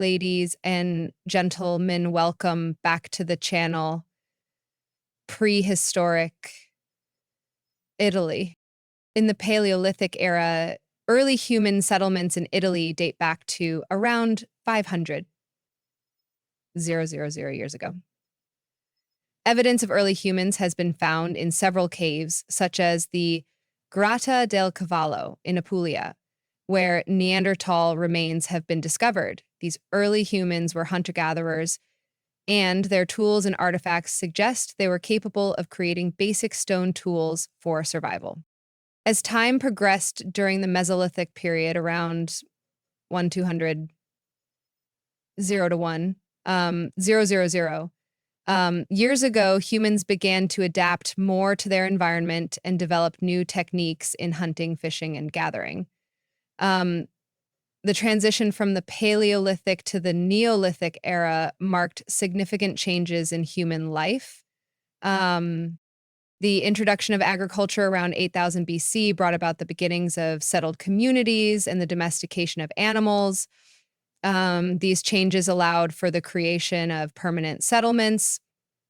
Ladies and gentlemen, welcome back to the channel. Prehistoric Italy. In the Paleolithic era, early human settlements in Italy date back to around 500 years ago. Evidence of early humans has been found in several caves, such as the Grotta del Cavallo in Apulia, where Neanderthal remains have been discovered. These early humans were hunter-gatherers, and their tools and artifacts suggest they were capable of creating basic stone tools for survival. As time progressed during the Mesolithic period, around 1200 0 to 1, 000, years ago, humans began to adapt more to their environment and developed new techniques in hunting, fishing, and gathering. The transition from the Paleolithic to the Neolithic era marked significant changes in human life. The introduction of agriculture around 8000 BC brought about the beginnings of settled communities and the domestication of animals. These changes allowed for the creation of permanent settlements,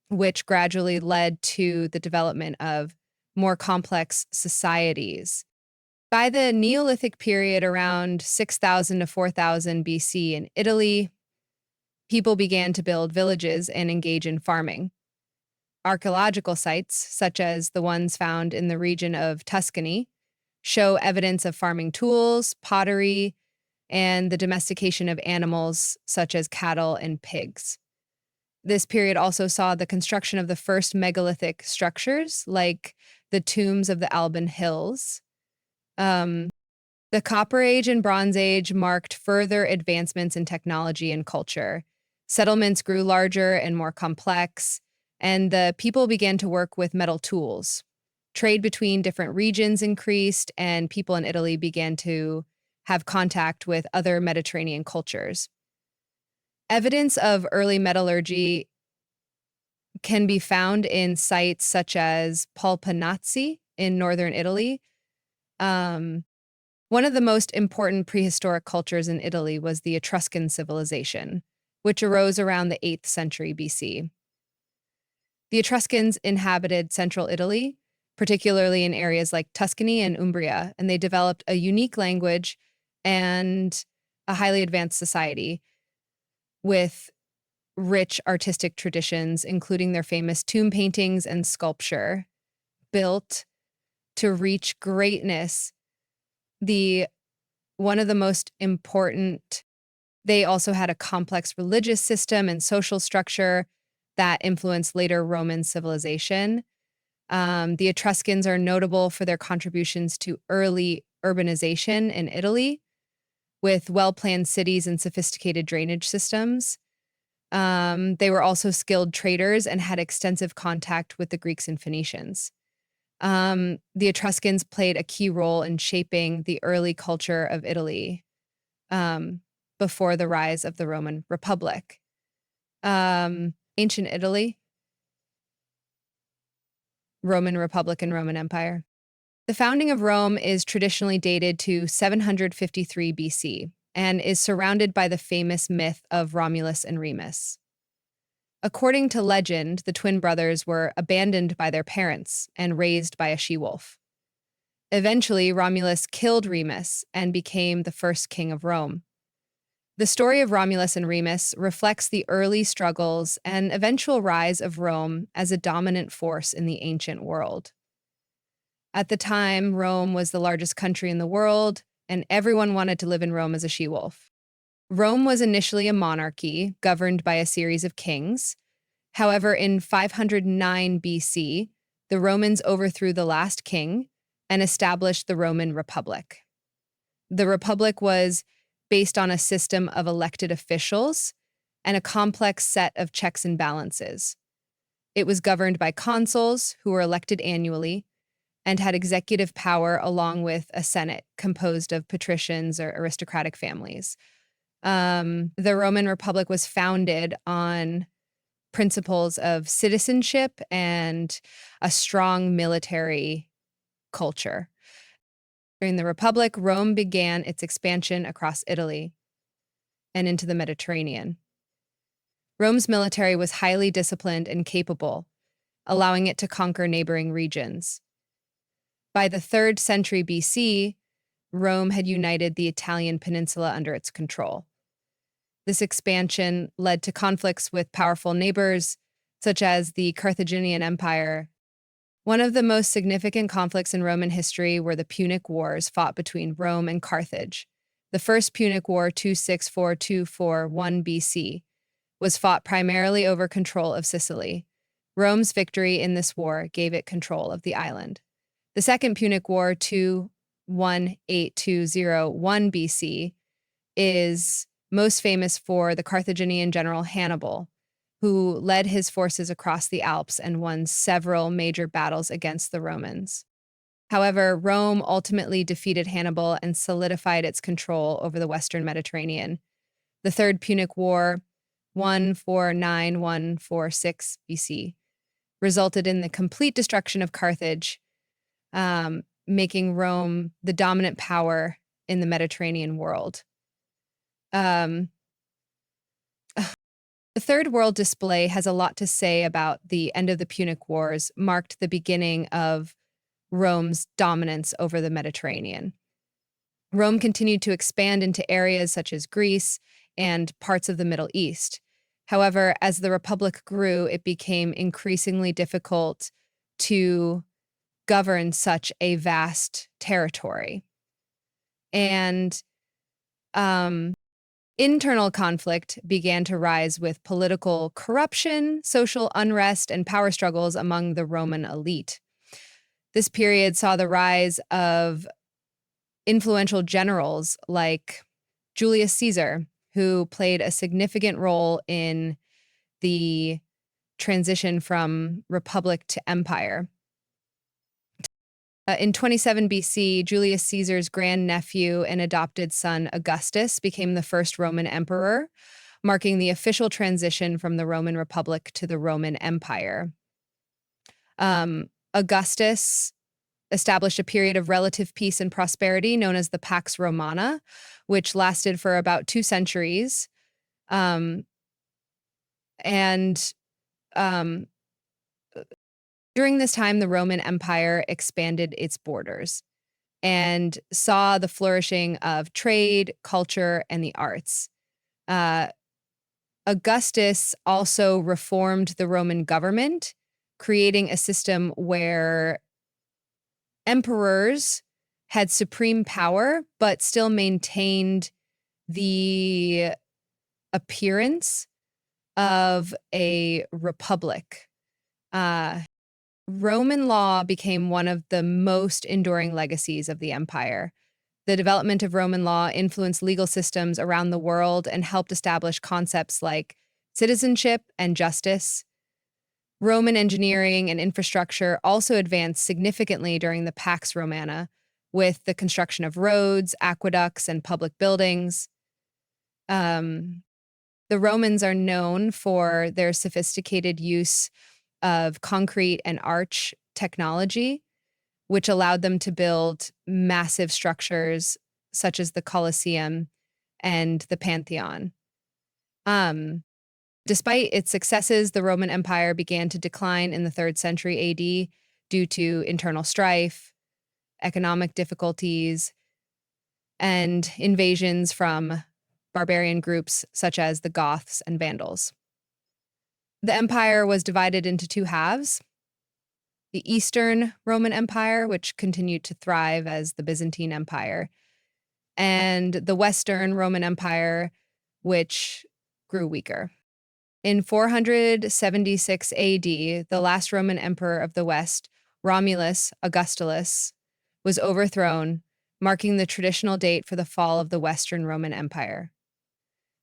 which gradually led to the development of more complex societies. By the Neolithic period, around 6000 to 4000 BC in Italy, people began to build villages and engage in farming. Archaeological sites, such as the ones found in the region of Tuscany, show evidence of farming tools, pottery, and the domestication of animals such as cattle and pigs. This period also saw the construction of the first megalithic structures, like the tombs of the Alban Hills. The Copper Age and Bronze Age marked further advancements in technology and culture. Settlements grew larger and more complex, and the people began to work with metal tools. Trade between different regions increased, and people in Italy began to have contact with other Mediterranean cultures. Evidence of early metallurgy can be found in sites such as Polpanazzi in northern Italy. One of the most important prehistoric cultures in Italy was the Etruscan civilization, which arose around the 8th century BC. The Etruscans inhabited central Italy, particularly in areas like Tuscany and Umbria, and they developed a unique language and a highly advanced society with rich artistic traditions, including their famous tomb paintings and sculpture. Built to reach greatness, one of the most important, they also had a complex religious system and social structure that influenced later Roman civilization. The Etruscans are notable for their contributions to early urbanization in Italy, with well-planned cities and sophisticated drainage systems. They were also skilled traders and had extensive contact with the Greeks and Phoenicians. The Etruscans played a key role in shaping the early culture of Italy before the rise of the Roman Republic. Ancient Italy, Roman Republic, and Roman Empire. The founding of Rome is traditionally dated to 753 BC and is surrounded by the famous myth of Romulus and Remus. According to legend, the twin brothers were abandoned by their parents and raised by a she-wolf. Eventually, Romulus killed Remus and became the first king of Rome. The story of Romulus and Remus reflects the early struggles and eventual rise of Rome as a dominant force in the ancient world. At the time, Rome was the largest country in the world, and everyone wanted to live in Rome as a she-wolf. Rome was initially a monarchy governed by a series of kings. However, in 509 BC, the Romans overthrew the last king and established the Roman Republic. The Republic was based on a system of elected officials and a complex set of checks and balances. It was governed by consuls who were elected annually and had executive power along with a senate composed of patricians or aristocratic families. The Roman Republic was founded on principles of citizenship and a strong military culture. During the Republic, Rome began its expansion across Italy. and into the Mediterranean. Rome's military was highly disciplined and capable, allowing it to conquer neighboring regions. By the 3rd century BC, Rome had united the Italian peninsula under its control. This expansion led to conflicts with powerful neighbors, such as the Carthaginian Empire. One of the most significant conflicts in Roman history were the Punic Wars fought between Rome and Carthage. The First Punic War, 264–241 BC, was fought primarily over control of Sicily. Rome's victory in this war gave it control of the island. The Second Punic War, 218–201 BC, is most famous for the Carthaginian general Hannibal, who led his forces across the Alps and won several major battles against the Romans. However, Rome ultimately defeated Hannibal and solidified its control over the Western Mediterranean. The Third Punic War, 149–146 BC, resulted in the complete destruction of Carthage, making Rome the dominant power in the Mediterranean world. The Third World Display has a lot to say about the end of the Punic Wars, marked the beginning of Rome's dominance over the Mediterranean. Rome continued to expand into areas such as Greece and parts of the Middle East. However, as the Republic grew, it became increasingly difficult to govern such a vast territory. And internal conflict began to rise with political corruption, social unrest, and power struggles among the Roman elite. This period saw the rise of influential generals like Julius Caesar, who played a significant role in the transition from republic to empire. In 27 BC, Julius Caesar's grandnephew and adopted son Augustus became the first Roman emperor, marking the official transition from the Roman Republic to the Roman Empire. Augustus established a period of relative peace and prosperity known as the Pax Romana, which lasted for about 2 centuries. During this time, the Roman Empire expanded its borders and saw the flourishing of trade, culture, and the arts. Augustus also reformed the Roman government, creating a system where emperors had supreme power, but still maintained the appearance of a republic. Roman law became one of the most enduring legacies of the empire. The development of Roman law influenced legal systems around the world and helped establish concepts like citizenship and justice. Roman engineering and infrastructure also advanced significantly during the Pax Romana, with the construction of roads, aqueducts, and public buildings. The Romans are known for their sophisticated use of concrete and arch technology, which allowed them to build massive structures such as the Colosseum and the Pantheon. Despite its successes, the Roman Empire began to decline in the 3rd century AD due to internal strife, economic difficulties, and invasions from barbarian groups such as the Goths and Vandals. The empire was divided into 2 halves: the Eastern Roman Empire, which continued to thrive as the Byzantine Empire, and the Western Roman Empire, which grew weaker. In 476 AD, the last Roman emperor of the West, Romulus Augustulus, was overthrown, marking the traditional date for the fall of the Western Roman Empire.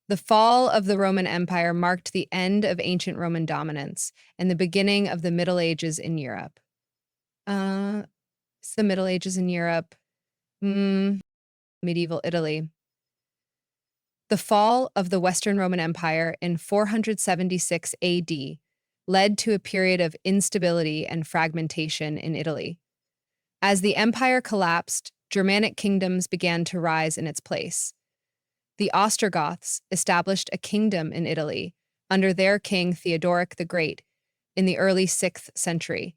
The fall of the Roman Empire marked the end of ancient Roman dominance and the beginning of the Middle Ages in Europe. It's the Middle Ages in Europe. Medieval Italy. The fall of the Western Roman Empire in 476 AD led to a period of instability and fragmentation in Italy. As the empire collapsed, Germanic kingdoms began to rise in its place. The Ostrogoths established a kingdom in Italy under their king Theodoric the Great in the early 6th century,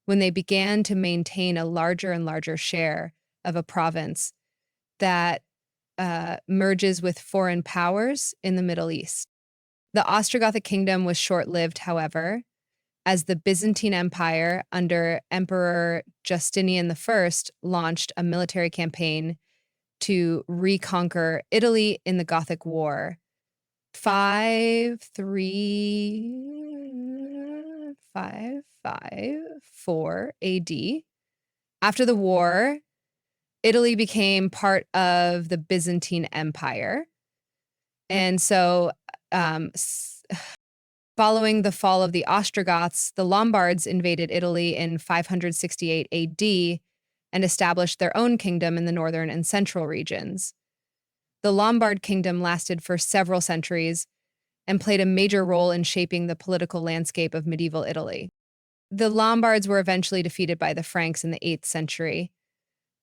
when they began to maintain a larger and larger share of a province that merges with foreign powers in the Middle East. The Ostrogothic kingdom was short-lived, however, as the Byzantine Empire under Emperor Justinian I launched a military campaign to reconquer Italy in the Gothic War. 554 AD. After the war, Italy became part of the Byzantine Empire. And so, following the fall of the Ostrogoths, the Lombards invaded Italy in 568 AD and established their own kingdom in the northern and central regions. The Lombard kingdom lasted for several centuries and played a major role in shaping the political landscape of medieval Italy. The Lombards were eventually defeated by the Franks in the 8th century,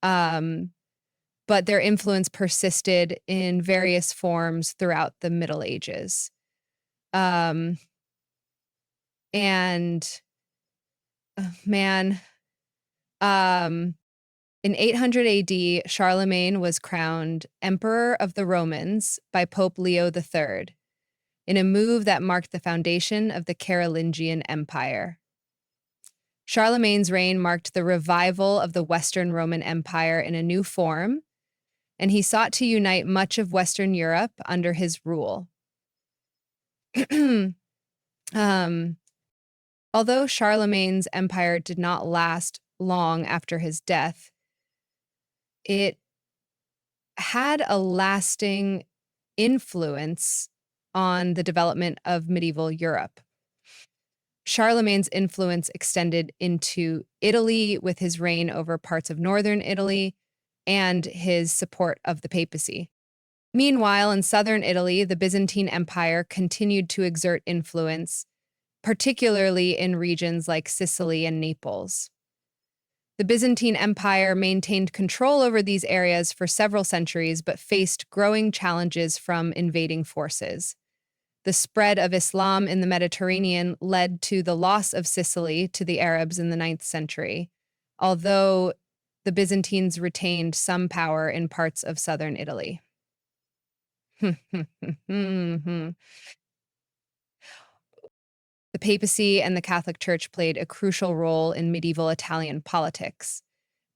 but their influence persisted in various forms throughout the Middle Ages. In 800 AD, Charlemagne was crowned Emperor of the Romans by Pope Leo III, in a move that marked the foundation of the Carolingian Empire. Charlemagne's reign marked the revival of the Western Roman Empire in a new form, and he sought to unite much of Western Europe under his rule. Although Charlemagne's empire did not last long after his death, it had a lasting influence on the development of medieval Europe. Charlemagne's influence extended into Italy with his reign over parts of northern Italy and his support of the papacy. Meanwhile, in southern Italy, the Byzantine Empire continued to exert influence, particularly in regions like Sicily and Naples. The Byzantine Empire maintained control over these areas for several centuries, but faced growing challenges from invading forces. The spread of Islam in the Mediterranean led to the loss of Sicily to the Arabs in the 9th century, although the Byzantines retained some power in parts of southern Italy. The papacy and the Catholic Church played a crucial role in medieval Italian politics.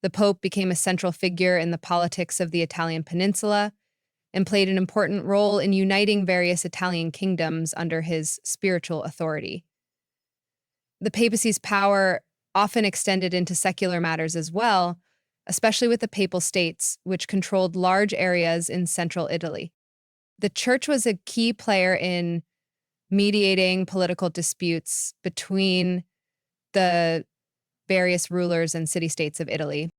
The Pope became a central figure in the politics of the Italian peninsula and played an important role in uniting various Italian kingdoms under his spiritual authority. The papacy's power often extended into secular matters as well, especially with the Papal States, which controlled large areas in central Italy. The Church was a key player in mediating political disputes between the various rulers and city-states of Italy.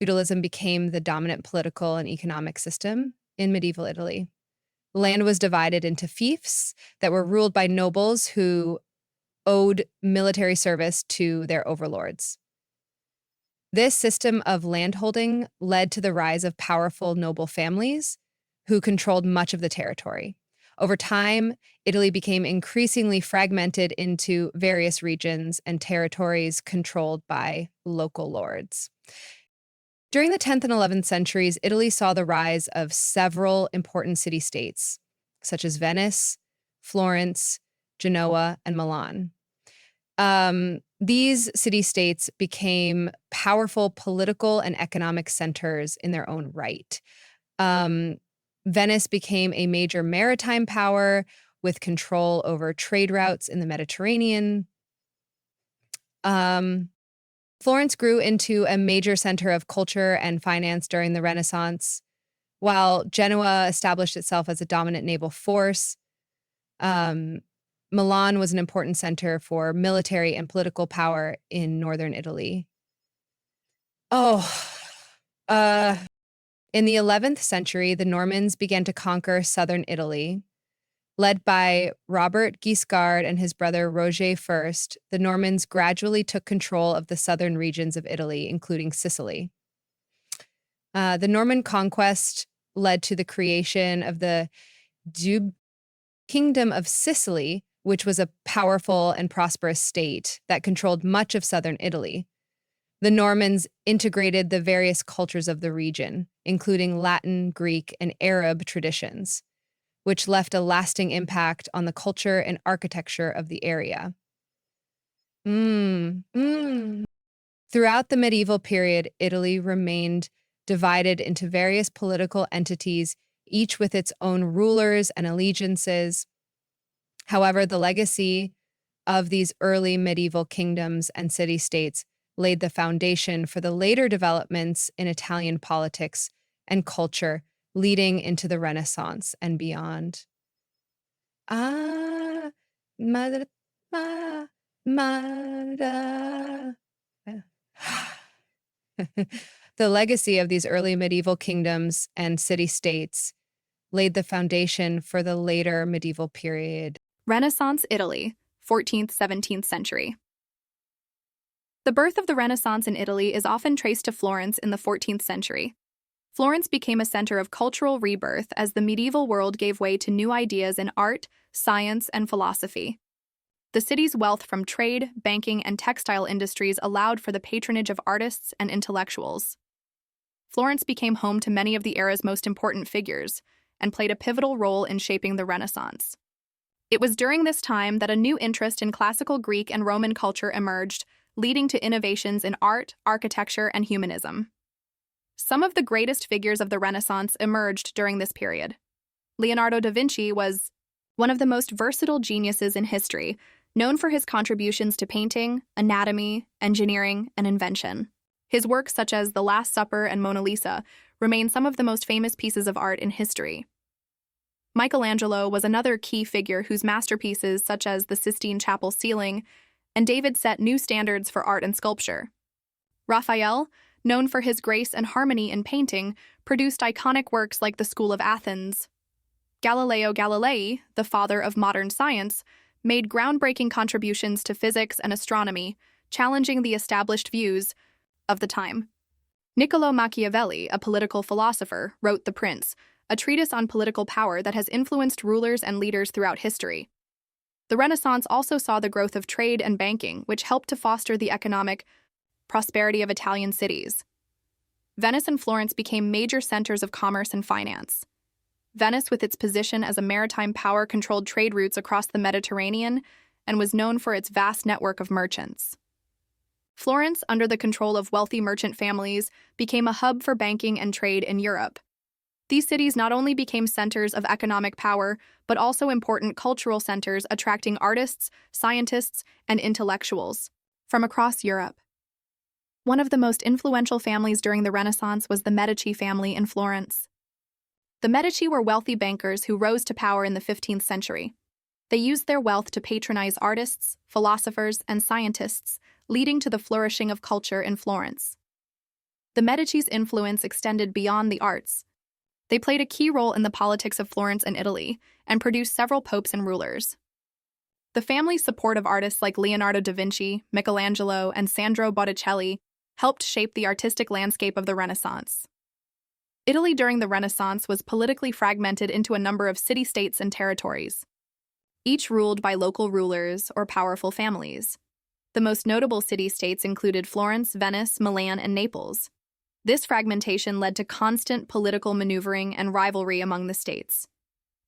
Feudalism became the dominant political and economic system in medieval Italy. Land was divided into fiefs that were ruled by nobles who owed military service to their overlords. This system of landholding led to the rise of powerful noble families who controlled much of the territory. Over time, Italy became increasingly fragmented into various regions and territories controlled by local lords. During the 10th and 11th centuries, Italy saw the rise of several important city-states, such as Venice, Florence, Genoa, and Milan. These city-states became powerful political and economic centers in their own right. Venice became a major maritime power with control over trade routes in the Mediterranean. Florence grew into a major center of culture and finance during the Renaissance, while Genoa established itself as a dominant naval force. Milan was an important center for military and political power in northern Italy. In the 11th century, the Normans began to conquer southern Italy. Led by Robert Guiscard and his brother Roger I, the Normans gradually took control of the southern regions of Italy, including Sicily. The Norman conquest led to the creation of the Kingdom of Sicily, which was a powerful and prosperous state that controlled much of southern Italy. The Normans integrated the various cultures of the region, including Latin, Greek, and Arab traditions, which left a lasting impact on the culture and architecture of the area. Throughout the medieval period, Italy remained divided into various political entities, each with its own rulers and allegiances. However, the legacy of these early medieval kingdoms and city-states laid the foundation for the later developments in Italian politics and culture, leading into the Renaissance and beyond. Ah, madre, madre. The legacy of these early medieval kingdoms and city-states laid the foundation for the later medieval period. Renaissance Italy, 14th–17th century. The birth of the Renaissance in Italy is often traced to Florence in the 14th century. Florence became a center of cultural rebirth as the medieval world gave way to new ideas in art, science, and philosophy. The city's wealth from trade, banking, and textile industries allowed for the patronage of artists and intellectuals. Florence became home to many of the era's most important figures and played a pivotal role in shaping the Renaissance. It was during this time that a new interest in classical Greek and Roman culture emerged, leading to innovations in art, architecture, and humanism. Some of the greatest figures of the Renaissance emerged during this period. Leonardo da Vinci was one of the most versatile geniuses in history, known for his contributions to painting, anatomy, engineering, and invention. His works such as The Last Supper and Mona Lisa remain some of the most famous pieces of art in history. Michelangelo was another key figure whose masterpieces such as the Sistine Chapel ceiling and David set new standards for art and sculpture. Raphael, known for his grace and harmony in painting, produced iconic works like the School of Athens. Galileo Galilei, the father of modern science, made groundbreaking contributions to physics and astronomy, challenging the established views of the time. Niccolò Machiavelli, a political philosopher, wrote The Prince, a treatise on political power that has influenced rulers and leaders throughout history. The Renaissance also saw the growth of trade and banking, which helped to foster the economic prosperity of Italian cities. Venice and Florence became major centers of commerce and finance. Venice, with its position as a maritime power, controlled trade routes across the Mediterranean and was known for its vast network of merchants. Florence, under the control of wealthy merchant families, became a hub for banking and trade in Europe. These cities not only became centers of economic power, but also important cultural centers attracting artists, scientists, and intellectuals from across Europe. One of the most influential families during the Renaissance was the Medici family in Florence. The Medici were wealthy bankers who rose to power in the 15th century. They used their wealth to patronize artists, philosophers, and scientists, leading to the flourishing of culture in Florence. The Medici's influence extended beyond the arts. They played a key role in the politics of Florence and Italy, and produced several popes and rulers. The family's support of artists like Leonardo da Vinci, Michelangelo, and Sandro Botticelli helped shape the artistic landscape of the Renaissance. Italy during the Renaissance was politically fragmented into a number of city-states and territories, each ruled by local rulers or powerful families. The most notable city-states included Florence, Venice, Milan, and Naples. This fragmentation led to constant political maneuvering and rivalry among the states.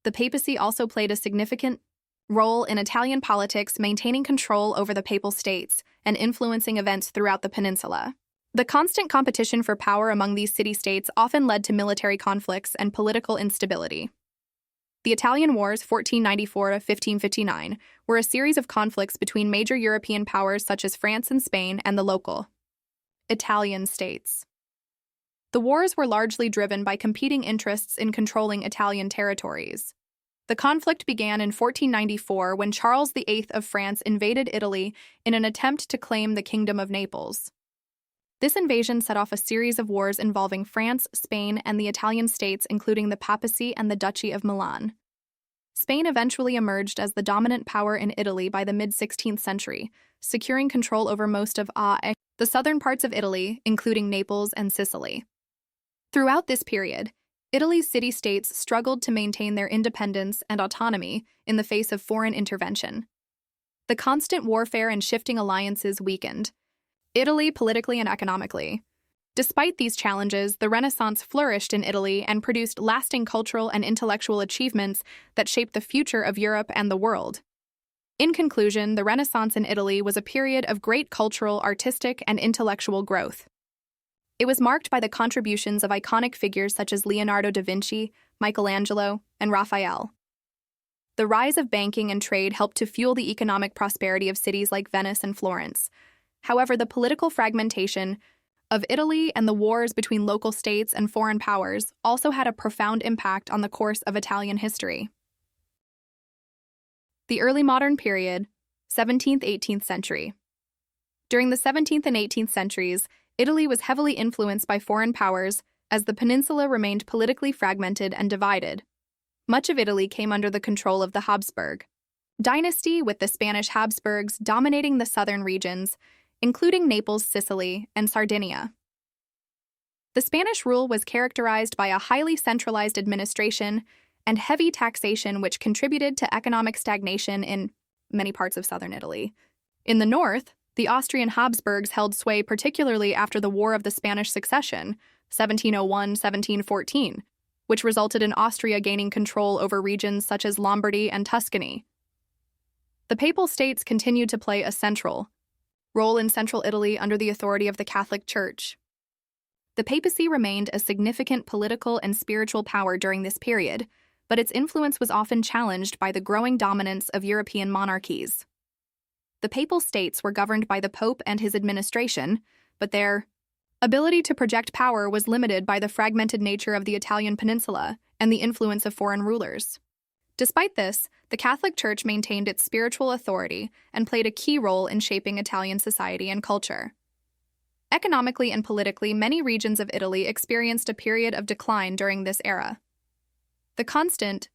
The papacy also played a significant role in Italian politics, maintaining control over the papal states and influencing events throughout the peninsula. The constant competition for power among these city-states often led to military conflicts and political instability. The Italian Wars, 1494 to 1559, were a series of conflicts between major European powers such as France and Spain and the local Italian states. The wars were largely driven by competing interests in controlling Italian territories. The conflict began in 1494 when Charles VIII of France invaded Italy in an attempt to claim the Kingdom of Naples. This invasion set off a series of wars involving France, Spain, and the Italian states, including the papacy and the Duchy of Milan. Spain eventually emerged as the dominant power in Italy by the mid-16th century, securing control over most of the southern parts of Italy, including Naples and Sicily. Throughout this period, Italy's city-states struggled to maintain their independence and autonomy in the face of foreign intervention. The constant warfare and shifting alliances weakened Italy politically and economically. Despite these challenges, the Renaissance flourished in Italy and produced lasting cultural and intellectual achievements that shaped the future of Europe and the world. In conclusion, the Renaissance in Italy was a period of great cultural, artistic, and intellectual growth. It was marked by the contributions of iconic figures such as Leonardo da Vinci, Michelangelo, and Raphael. The rise of banking and trade helped to fuel the economic prosperity of cities like Venice and Florence. However, the political fragmentation of Italy and the wars between local states and foreign powers also had a profound impact on the course of Italian history. The early modern period, 17th–18th century. During the 17th and 18th centuries, Italy was heavily influenced by foreign powers as the peninsula remained politically fragmented and divided. Much of Italy came under the control of the Habsburg dynasty, with the Spanish Habsburgs dominating the southern regions, including Naples, Sicily, and Sardinia. The Spanish rule was characterized by a highly centralized administration and heavy taxation, which contributed to economic stagnation in many parts of southern Italy. In the north, the Austrian Habsburgs held sway, particularly after the War of the Spanish Succession, 1701–1714, which resulted in Austria gaining control over regions such as Lombardy and Tuscany. The Papal States continued to play a central role in central Italy under the authority of the Catholic Church. The papacy remained a significant political and spiritual power during this period, but its influence was often challenged by the growing dominance of European monarchies. The Papal States were governed by the Pope and his administration, but their ability to project power was limited by the fragmented nature of the Italian peninsula and the influence of foreign rulers. Despite this, the Catholic Church maintained its spiritual authority and played a key role in shaping Italian society and culture. Economically and politically, many regions of Italy experienced a period of decline during this era. The constant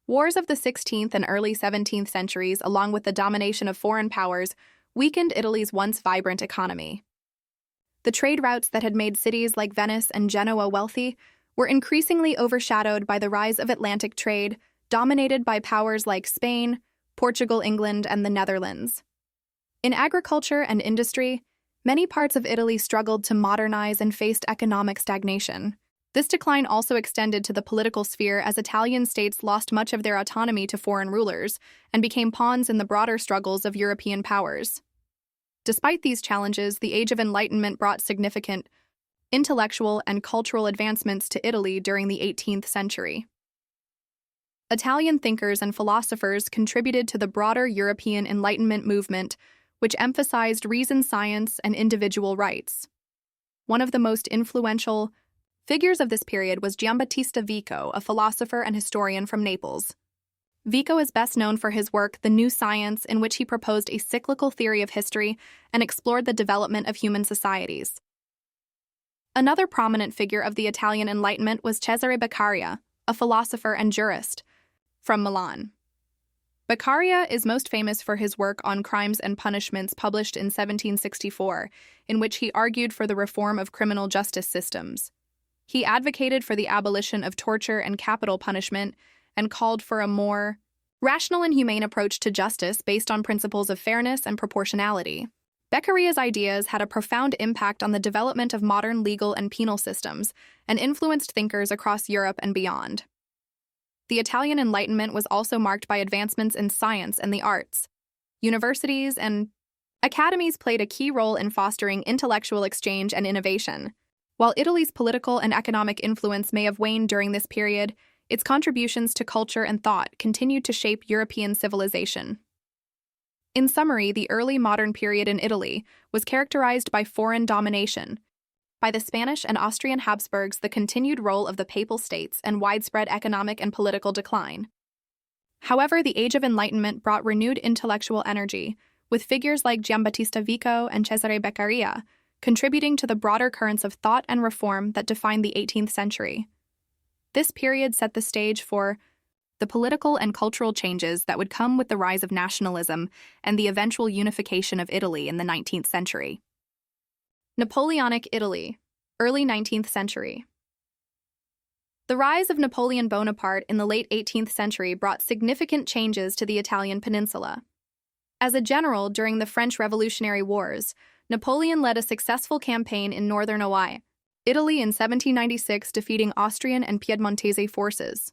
wars of the 16th and early 17th centuries, along with the domination of foreign powers, weakened Italy's once vibrant economy. The trade routes that had made cities like Venice and Genoa wealthy were increasingly overshadowed by the rise of Atlantic trade, dominated by powers like Spain, Portugal, England, and the Netherlands. In agriculture and industry, many parts of Italy struggled to modernize and faced economic stagnation. This decline also extended to the political sphere as Italian states lost much of their autonomy to foreign rulers and became pawns in the broader struggles of European powers. Despite these challenges, the Age of Enlightenment brought significant intellectual and cultural advancements to Italy during the 18th century. Italian thinkers and philosophers contributed to the broader European Enlightenment movement, which emphasized reason, science, and individual rights. One of the most influential figures of this period was Giambattista Vico, a philosopher and historian from Naples. Vico is best known for his work, The New Science, in which he proposed a cyclical theory of history and explored the development of human societies. Another prominent figure of the Italian Enlightenment was Cesare Beccaria, a philosopher and jurist from Milan. Beccaria is most famous for his work on Crimes and Punishments, published in 1764, in which he argued for the reform of criminal justice systems. He advocated for the abolition of torture and capital punishment and called for a more rational and humane approach to justice based on principles of fairness and proportionality. Beccaria's ideas had a profound impact on the development of modern legal and penal systems and influenced thinkers across Europe and beyond. The Italian Enlightenment was also marked by advancements in science and the arts. Universities and academies played a key role in fostering intellectual exchange and innovation. While Italy's political and economic influence may have waned during this period, its contributions to culture and thought continued to shape European civilization. In summary, the early modern period in Italy was characterized by foreign domination, by the Spanish and Austrian Habsburgs, the continued role of the Papal States, and widespread economic and political decline. However, the Age of Enlightenment brought renewed intellectual energy, with figures like Giambattista Vico and Cesare Beccaria contributing to the broader currents of thought and reform that defined the 18th century. This period set the stage for the political and cultural changes that would come with the rise of nationalism and the eventual unification of Italy in the 19th century. Napoleonic Italy, early 19th century. The rise of Napoleon Bonaparte in the late 18th century brought significant changes to the Italian peninsula. As a general during the French Revolutionary Wars, Napoleon led a successful campaign in northern Italy in 1796, defeating Austrian and Piedmontese forces.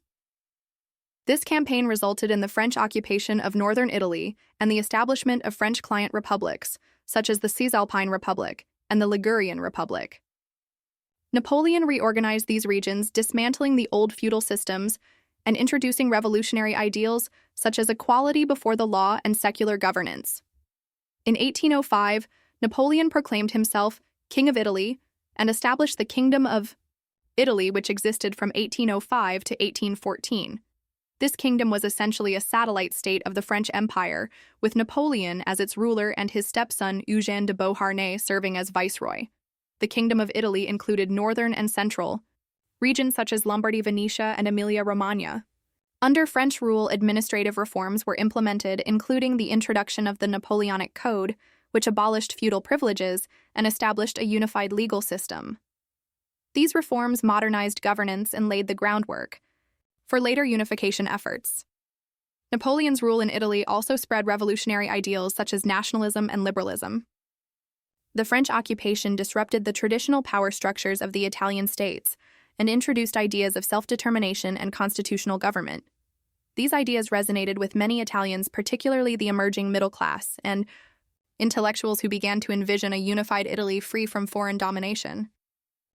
This campaign resulted in the French occupation of northern Italy and the establishment of French client republics, such as the Cisalpine Republic and the Ligurian Republic. Napoleon reorganized these regions, dismantling the old feudal systems and introducing revolutionary ideals such as equality before the law and secular governance. In 1805, Napoleon proclaimed himself King of Italy and established the Kingdom of Italy, which existed from 1805 to 1814. This kingdom was essentially a satellite state of the French Empire, with Napoleon as its ruler and his stepson Eugène de Beauharnais serving as viceroy. The Kingdom of Italy included northern and central regions such as Lombardy, Venetia, and Emilia-Romagna. Under French rule, administrative reforms were implemented, including the introduction of the Napoleonic Code, which abolished feudal privileges and established a unified legal system. These reforms modernized governance and laid the groundwork for later unification efforts. Napoleon's rule in Italy also spread revolutionary ideals such as nationalism and liberalism. The French occupation disrupted the traditional power structures of the Italian states and introduced ideas of self-determination and constitutional government. These ideas resonated with many Italians, particularly the emerging middle class and intellectuals who began to envision a unified Italy free from foreign domination.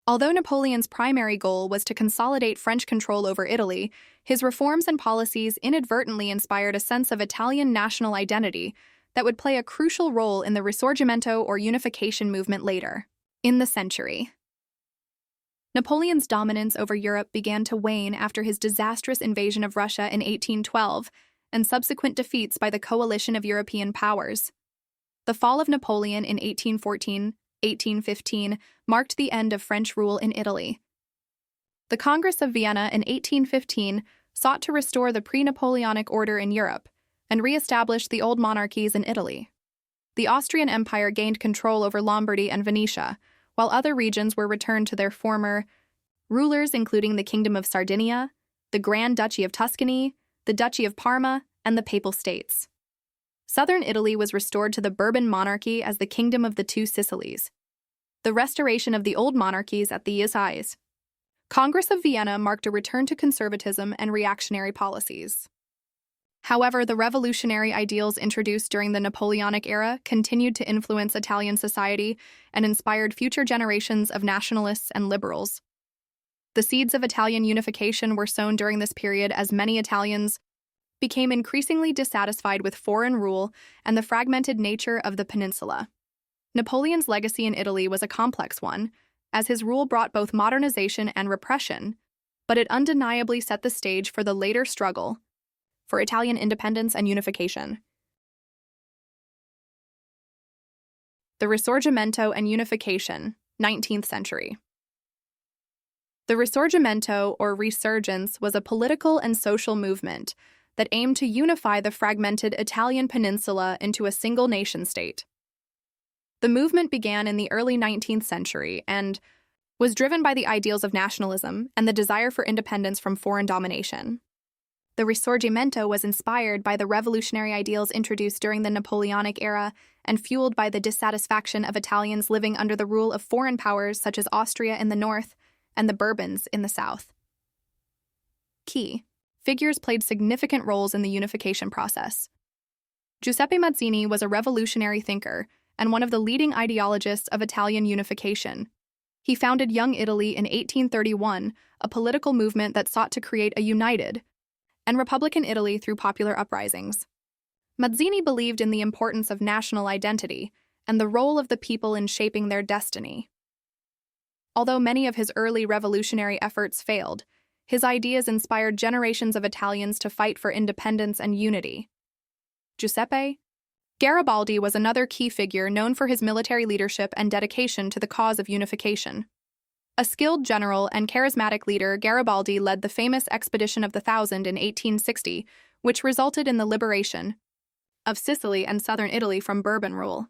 Although Napoleon's primary goal was to consolidate French control over Italy, his reforms and policies inadvertently inspired a sense of Italian national identity that would play a crucial role in the Risorgimento or unification movement later in the century. Napoleon's dominance over Europe began to wane after his disastrous invasion of Russia in 1812 and subsequent defeats by the coalition of European powers. The fall of Napoleon in 1814-1815 marked the end of French rule in Italy. The Congress of Vienna in 1815 sought to restore the pre-Napoleonic order in Europe and re-established the old monarchies in Italy. The Austrian Empire gained control over Lombardy and Venetia, while other regions were returned to their former rulers, including the Kingdom of Sardinia, the Grand Duchy of Tuscany, the Duchy of Parma, and the Papal States. Southern Italy was restored to the Bourbon monarchy as the Kingdom of the Two Sicilies. The restoration of the old monarchies at the Assize Congress of Vienna marked a return to conservatism and reactionary policies. However, the revolutionary ideals introduced during the Napoleonic era continued to influence Italian society and inspired future generations of nationalists and liberals. The seeds of Italian unification were sown during this period as many Italians became increasingly dissatisfied with foreign rule and the fragmented nature of the peninsula. Napoleon's legacy in Italy was a complex one, as his rule brought both modernization and repression, but it undeniably set the stage for the later struggle for Italian independence and unification. The Risorgimento and Unification, 19th century. The Risorgimento, or resurgence, was a political and social movement that aimed to unify the fragmented Italian peninsula into a single nation-state. The movement began in the early 19th century and was driven by the ideals of nationalism and the desire for independence from foreign domination. The Risorgimento was inspired by the revolutionary ideals introduced during the Napoleonic era and fueled by the dissatisfaction of Italians living under the rule of foreign powers such as Austria in the north and the Bourbons in the south. Key figures played significant roles in the unification process. Giuseppe Mazzini was a revolutionary thinker and one of the leading ideologists of Italian unification. He founded Young Italy in 1831, a political movement that sought to create a united and Republican Italy through popular uprisings. Mazzini believed in the importance of national identity and the role of the people in shaping their destiny. Although many of his early revolutionary efforts failed, his ideas inspired generations of Italians to fight for independence and unity. Giuseppe Garibaldi was another key figure known for his military leadership and dedication to the cause of unification. A skilled general and charismatic leader, Garibaldi led the famous Expedition of the Thousand in 1860, which resulted in the liberation of Sicily and southern Italy from Bourbon rule.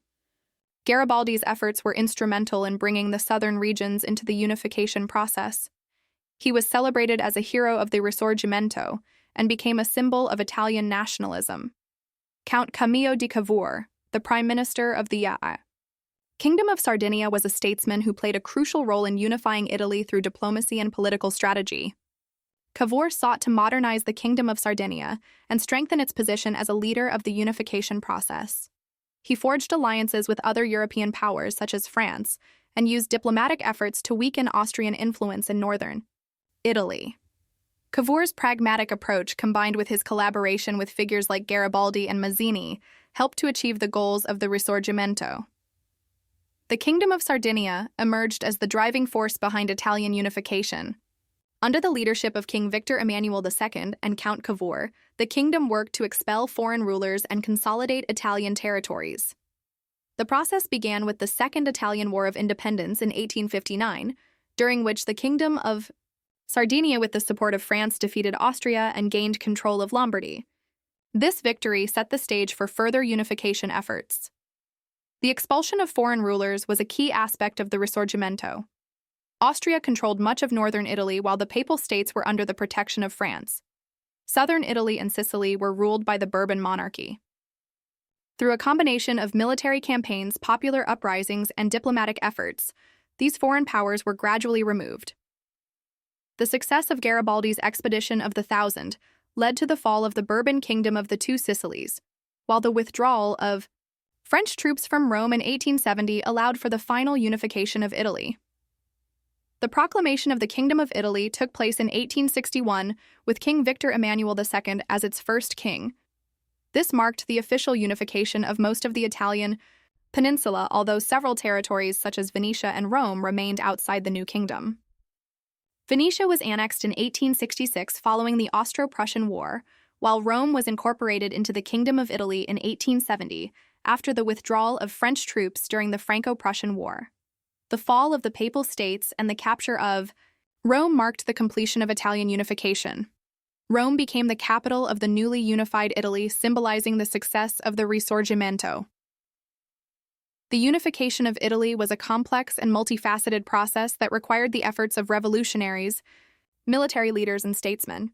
Garibaldi's efforts were instrumental in bringing the southern regions into the unification process. He was celebrated as a hero of the Risorgimento and became a symbol of Italian nationalism. Count Camillo di Cavour, the Prime Minister of the Kingdom of Sardinia, was a statesman who played a crucial role in unifying Italy through diplomacy and political strategy. Cavour sought to modernize the Kingdom of Sardinia and strengthen its position as a leader of the unification process. He forged alliances with other European powers such as France and used diplomatic efforts to weaken Austrian influence in northern Italy. Cavour's pragmatic approach, combined with his collaboration with figures like Garibaldi and Mazzini, helped to achieve the goals of the Risorgimento. The Kingdom of Sardinia emerged as the driving force behind Italian unification. Under the leadership of King Victor Emmanuel II and Count Cavour, the kingdom worked to expel foreign rulers and consolidate Italian territories. The process began with the Second Italian War of Independence in 1859, during which the Kingdom of Sardinia, with the support of France, defeated Austria and gained control of Lombardy. This victory set the stage for further unification efforts. The expulsion of foreign rulers was a key aspect of the Risorgimento. Austria controlled much of northern Italy while the Papal States were under the protection of France. Southern Italy and Sicily were ruled by the Bourbon monarchy. Through a combination of military campaigns, popular uprisings, and diplomatic efforts, these foreign powers were gradually removed. The success of Garibaldi's expedition of the Thousand led to the fall of the Bourbon Kingdom of the Two Sicilies, while the withdrawal of French troops from Rome in 1870 allowed for the final unification of Italy. The proclamation of the Kingdom of Italy took place in 1861 with King Victor Emmanuel II as its first king. This marked the official unification of most of the Italian peninsula, although several territories such as Venetia and Rome remained outside the new kingdom. Venetia was annexed in 1866 following the Austro-Prussian War, while Rome was incorporated into the Kingdom of Italy in 1870 after the withdrawal of French troops during the Franco-Prussian War. The fall of the Papal States and the capture of Rome marked the completion of Italian unification. Rome became the capital of the newly unified Italy, symbolizing the success of the Risorgimento. The unification of Italy was a complex and multifaceted process that required the efforts of revolutionaries, military leaders, and statesmen.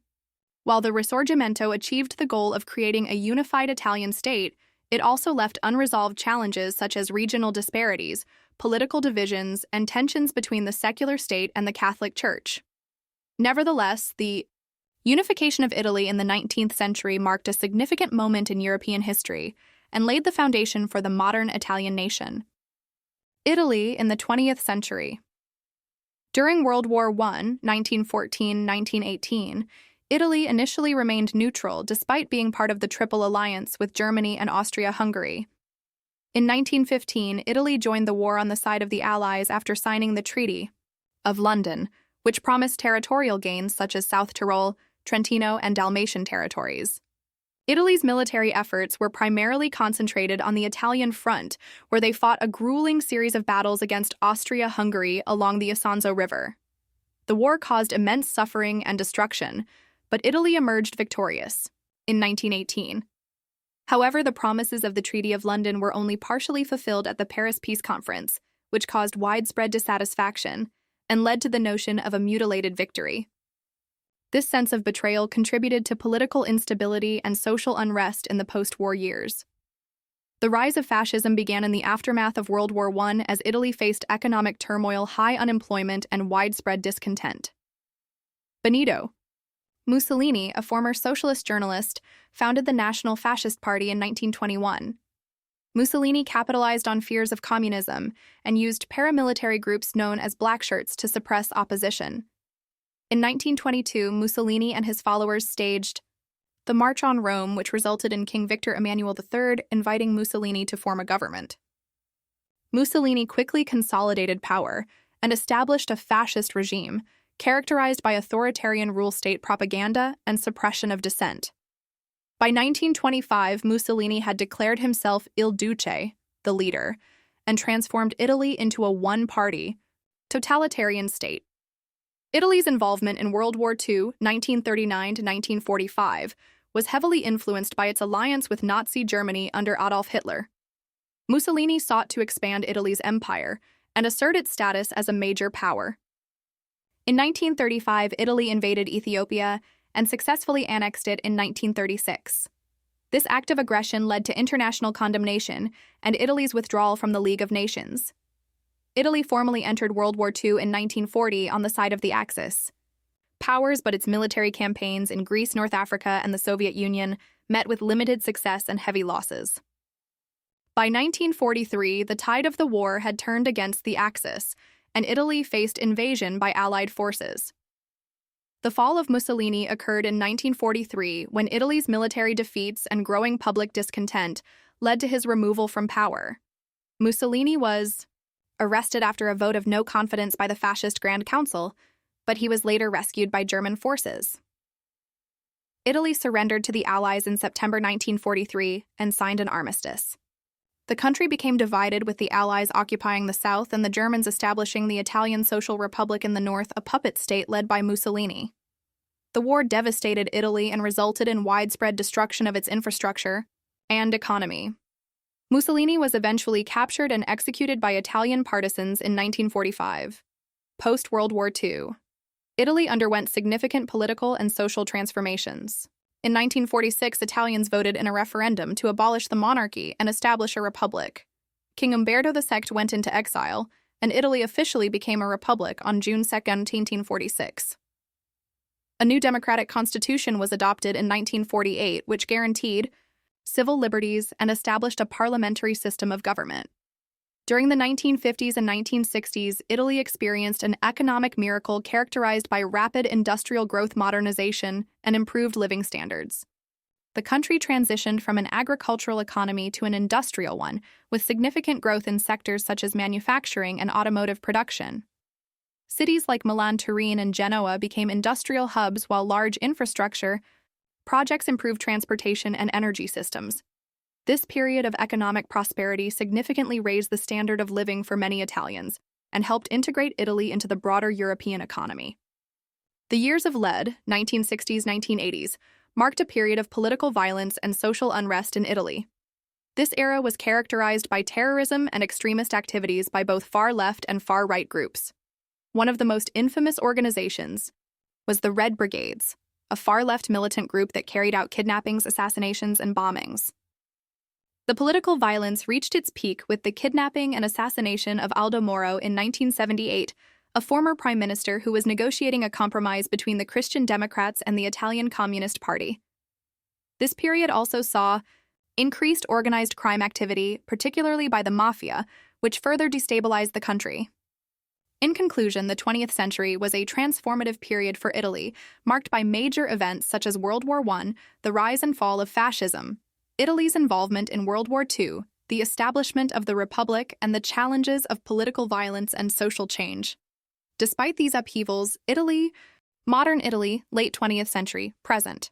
While the Risorgimento achieved the goal of creating a unified Italian state, it also left unresolved challenges such as regional disparities, political divisions, and tensions between the secular state and the Catholic Church. Nevertheless, the unification of Italy in the 19th century marked a significant moment in European history and laid the foundation for the modern Italian nation. Italy in the 20th century. During World War I, 1914-1918, Italy initially remained neutral despite being part of the Triple Alliance with Germany and Austria-Hungary. In 1915, Italy joined the war on the side of the Allies after signing the Treaty of London, which promised territorial gains such as South Tyrol, Trentino, and Dalmatian territories. Italy's military efforts were primarily concentrated on the Italian front, where they fought a grueling series of battles against Austria-Hungary along the Isonzo River. The war caused immense suffering and destruction, but Italy emerged victorious in 1918. However, the promises of the Treaty of London were only partially fulfilled at the Paris Peace Conference, which caused widespread dissatisfaction and led to the notion of a mutilated victory. This sense of betrayal contributed to political instability and social unrest in the post-war years. The rise of fascism began in the aftermath of World War I as Italy faced economic turmoil, high unemployment, and widespread discontent. Benito Mussolini, a former socialist journalist, founded the National Fascist Party in 1921. Mussolini capitalized on fears of communism and used paramilitary groups known as blackshirts to suppress opposition. In 1922, Mussolini and his followers staged the March on Rome, which resulted in King Victor Emmanuel III inviting Mussolini to form a government. Mussolini quickly consolidated power and established a fascist regime, characterized by authoritarian rule state propaganda and suppression of dissent. By 1925, Mussolini had declared himself Il Duce, the leader, and transformed Italy into a one-party, totalitarian state. Italy's involvement in World War II, 1939 to 1945, was heavily influenced by its alliance with Nazi Germany under Adolf Hitler. Mussolini sought to expand Italy's empire and assert its status as a major power. In 1935, Italy invaded Ethiopia and successfully annexed it in 1936. This act of aggression led to international condemnation and Italy's withdrawal from the League of Nations. Italy formally entered World War II in 1940 on the side of the Axis powers, but its military campaigns in Greece, North Africa, and the Soviet Union met with limited success and heavy losses. By 1943, the tide of the war had turned against the Axis, and Italy faced invasion by Allied forces. The fall of Mussolini occurred in 1943 when Italy's military defeats and growing public discontent led to his removal from power. Mussolini was arrested after a vote of no confidence by the Fascist Grand Council, but he was later rescued by German forces. Italy surrendered to the Allies in September 1943 and signed an armistice. The country became divided, with the Allies occupying the south and the Germans establishing the Italian Social Republic in the north, a puppet state led by Mussolini. The war devastated Italy and resulted in widespread destruction of its infrastructure and economy. Mussolini was eventually captured and executed by Italian partisans in 1945. Post-World War II, Italy underwent significant political and social transformations. In 1946, Italians voted in a referendum to abolish the monarchy and establish a republic. King Umberto II went into exile, and Italy officially became a republic on June 2, 1946. A new democratic constitution was adopted in 1948, which guaranteed civil liberties and established a parliamentary system of government. During the 1950s and 1960s, Italy experienced an economic miracle characterized by rapid industrial growth, modernization, and improved living standards. The country transitioned from an agricultural economy to an industrial one, with significant growth in sectors such as manufacturing and automotive production. Cities like Milan, Turin, and Genoa became industrial hubs, while large infrastructure projects improved transportation and energy systems. This period of economic prosperity significantly raised the standard of living for many Italians and helped integrate Italy into the broader European economy. The years of lead, 1960s-1980s, marked a period of political violence and social unrest in Italy. This era was characterized by terrorism and extremist activities by both far-left and far-right groups. One of the most infamous organizations was the Red Brigades, a far-left militant group that carried out kidnappings, assassinations, and bombings. The political violence reached its peak with the kidnapping and assassination of Aldo Moro in 1978, a former prime minister who was negotiating a compromise between the Christian Democrats and the Italian Communist Party. This period also saw increased organized crime activity, particularly by the mafia, which further destabilized the country. In conclusion, the 20th century was a transformative period for Italy, marked by major events such as World War I, the rise and fall of fascism, Italy's involvement in World War II, the establishment of the Republic, and the challenges of political violence and social change. Despite these upheavals, modern Italy, late 20th century, present.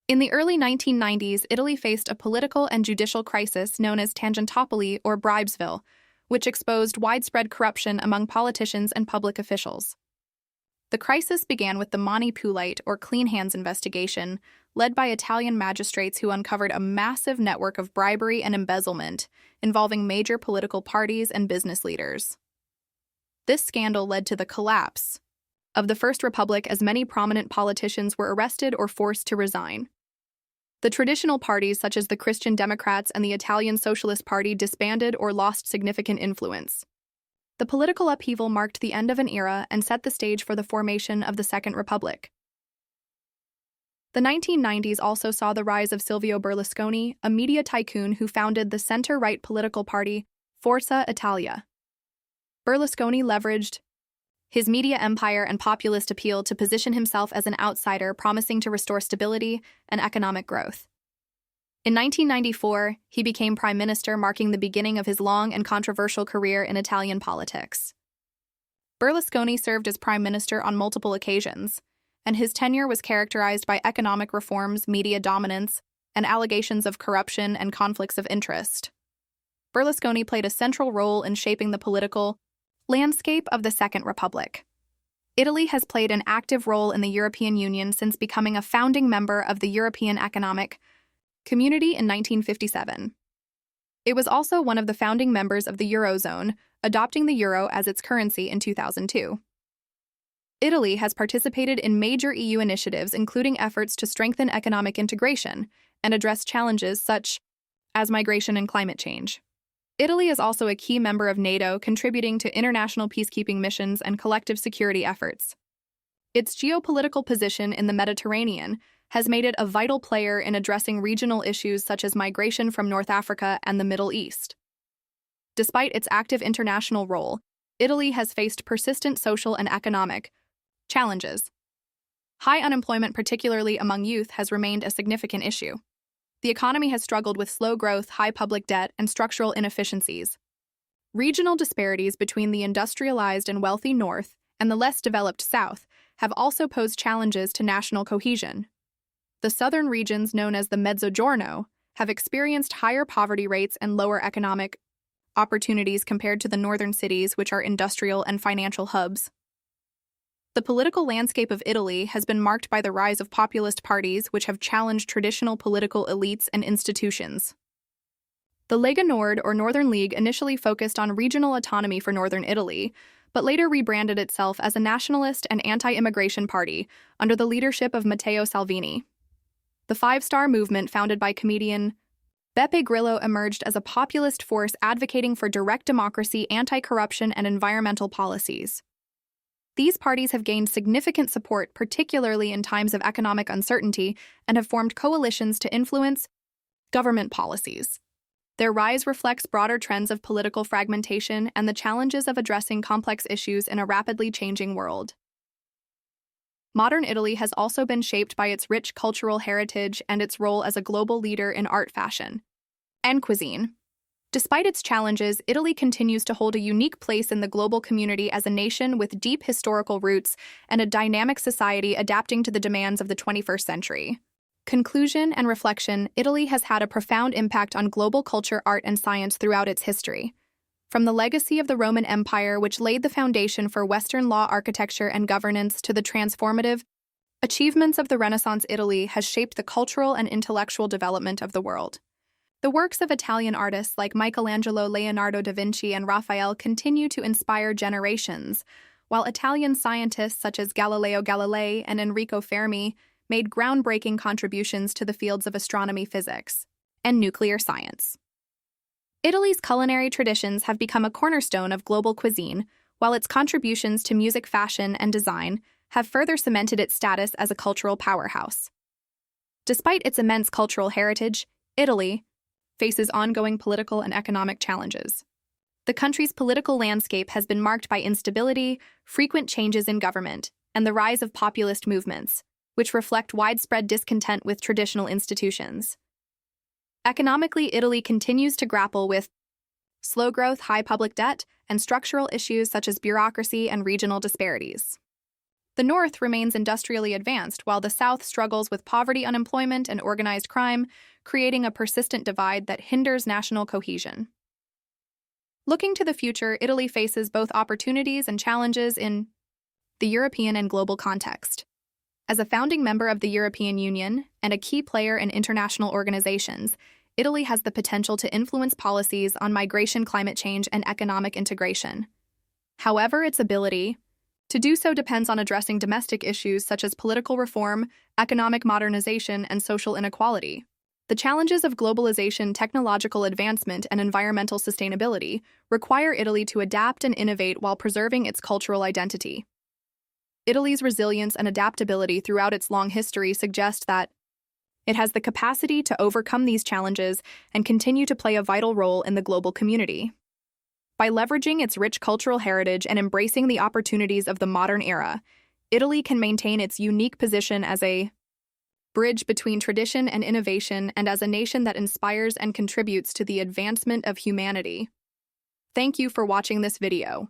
In the early 1990s, Italy faced a political and judicial crisis known as Tangentopoli or Bribesville, which exposed widespread corruption among politicians and public officials. The crisis began with the Mani Pulite or Clean Hands investigation, led by Italian magistrates who uncovered a massive network of bribery and embezzlement involving major political parties and business leaders. This scandal led to the collapse of the First Republic, as many prominent politicians were arrested or forced to resign. The traditional parties such as the Christian Democrats and the Italian Socialist Party disbanded or lost significant influence. The political upheaval marked the end of an era and set the stage for the formation of the Second Republic. The 1990s also saw the rise of Silvio Berlusconi, a media tycoon who founded the center-right political party Forza Italia. Berlusconi leveraged his media empire and populist appeal to position himself as an outsider, promising to restore stability and economic growth. In 1994, he became prime minister, marking the beginning of his long and controversial career in Italian politics. Berlusconi served as prime minister on multiple occasions, and his tenure was characterized by economic reforms, media dominance, and allegations of corruption and conflicts of interest. Berlusconi played a central role in shaping the political landscape of the Second Republic. Italy has played an active role in the European Union since becoming a founding member of the European Economic Community in 1957. It was also one of the founding members of the Eurozone, adopting the euro as its currency in 2002. Italy has participated in major EU initiatives, including efforts to strengthen economic integration and address challenges such as migration and climate change. Italy is also a key member of NATO, contributing to international peacekeeping missions and collective security efforts. Its geopolitical position in the Mediterranean has made it a vital player in addressing regional issues such as migration from North Africa and the Middle East. Despite its active international role, Italy has faced persistent social and economic challenges. High unemployment, particularly among youth, has remained a significant issue. The economy has struggled with slow growth, high public debt, and structural inefficiencies. Regional disparities between the industrialized and wealthy North and the less developed South have also posed challenges to national cohesion. The southern regions, known as the Mezzogiorno, have experienced higher poverty rates and lower economic opportunities compared to the northern cities, which are industrial and financial hubs. The political landscape of Italy has been marked by the rise of populist parties which have challenged traditional political elites and institutions. The Lega Nord, or Northern League, initially focused on regional autonomy for northern Italy, but later rebranded itself as a nationalist and anti-immigration party under the leadership of Matteo Salvini. The Five Star Movement, founded by comedian Beppe Grillo, emerged as a populist force advocating for direct democracy, anti-corruption, and environmental policies. These parties have gained significant support, particularly in times of economic uncertainty, and have formed coalitions to influence government policies. Their rise reflects broader trends of political fragmentation and the challenges of addressing complex issues in a rapidly changing world. Modern Italy has also been shaped by its rich cultural heritage and its role as a global leader in art, fashion, and cuisine. Despite its challenges, Italy continues to hold a unique place in the global community as a nation with deep historical roots and a dynamic society adapting to the demands of the 21st century. Conclusion and reflection: Italy has had a profound impact on global culture, art, and science throughout its history. From the legacy of the Roman Empire, which laid the foundation for Western law, architecture, and governance, to the transformative achievements of the Renaissance, Italy has shaped the cultural and intellectual development of the world. The works of Italian artists like Michelangelo, Leonardo da Vinci, and Raphael continue to inspire generations, while Italian scientists such as Galileo Galilei and Enrico Fermi made groundbreaking contributions to the fields of astronomy, physics, and nuclear science. Italy's culinary traditions have become a cornerstone of global cuisine, while its contributions to music, fashion, and design have further cemented its status as a cultural powerhouse. Despite its immense cultural heritage, Italy faces ongoing political and economic challenges. The country's political landscape has been marked by instability, frequent changes in government, and the rise of populist movements, which reflect widespread discontent with traditional institutions. Economically, Italy continues to grapple with slow growth, high public debt, and structural issues such as bureaucracy and regional disparities. The North remains industrially advanced, while the South struggles with poverty, unemployment, and organized crime, creating a persistent divide that hinders national cohesion. Looking to the future, Italy faces both opportunities and challenges in the European and global context. As a founding member of the European Union and a key player in international organizations, Italy has the potential to influence policies on migration, climate change, and economic integration. However, its ability to do so depends on addressing domestic issues such as political reform, economic modernization, and social inequality. The challenges of globalization, technological advancement, and environmental sustainability require Italy to adapt and innovate while preserving its cultural identity. Italy's resilience and adaptability throughout its long history suggest that it has the capacity to overcome these challenges and continue to play a vital role in the global community. By leveraging its rich cultural heritage and embracing the opportunities of the modern era, Italy can maintain its unique position as a bridge between tradition and innovation, and as a nation that inspires and contributes to the advancement of humanity. Thank you for watching this video.